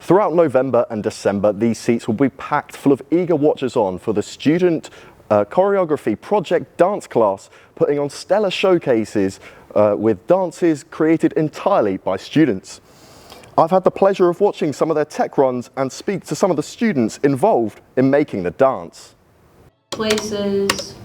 Throughout November and December, these seats will be packed full of eager watchers-on for the student choreography project dance class, putting on stellar showcases with dances created entirely by students. I've had the pleasure of watching some of their tech runs and speak to some of the students involved in making the dance. Places.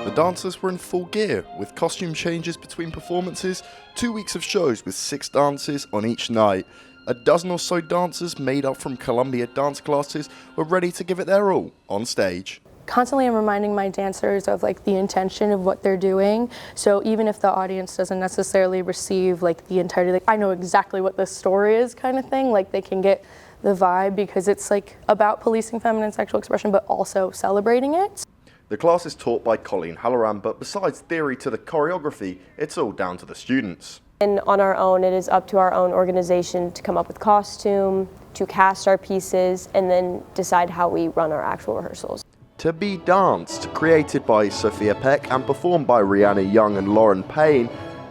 The dancers were in full gear, with costume changes between performances, 2 weeks of shows with 6 dances on each night. A dozen or so dancers made up from Columbia dance classes were ready to give it their all on stage. Constantly I'm reminding my dancers of the intention of what they're doing, so even if the audience doesn't necessarily receive the entirety, I know exactly what the story is kind of thing, they can get the vibe because it's about policing feminine sexual expression but also celebrating it. The class is taught by Colleen Halloran, but besides theory to the choreography, it's all down to the students. And on our own, it is up to our own organization to come up with costume, to cast our pieces, and then decide how we run our actual rehearsals. To Be Danced, created by Sophia Peck and performed by Rihanna Young and Lauren Payne,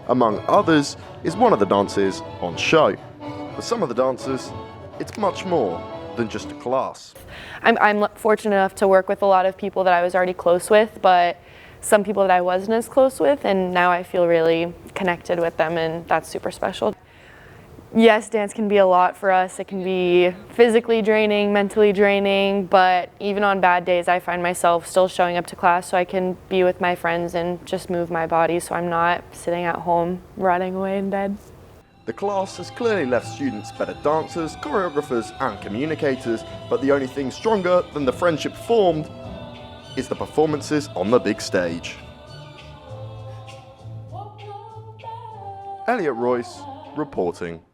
among others, is one of the dances on show. For some of the dancers, it's much more than just a class. I'm fortunate enough to work with a lot of people that I was already close with, but some people that I wasn't as close with, and now I feel really connected with them, and that's super special. Yes, dance can be a lot for us. It can be physically draining, mentally draining, but even on bad days I find myself still showing up to class so I can be with my friends and just move my body so I'm not sitting at home rotting away in bed. The class has clearly left students better dancers, choreographers and communicators, but the only thing stronger than the friendship formed is the performances on the big stage. Elliot, Royce reporting.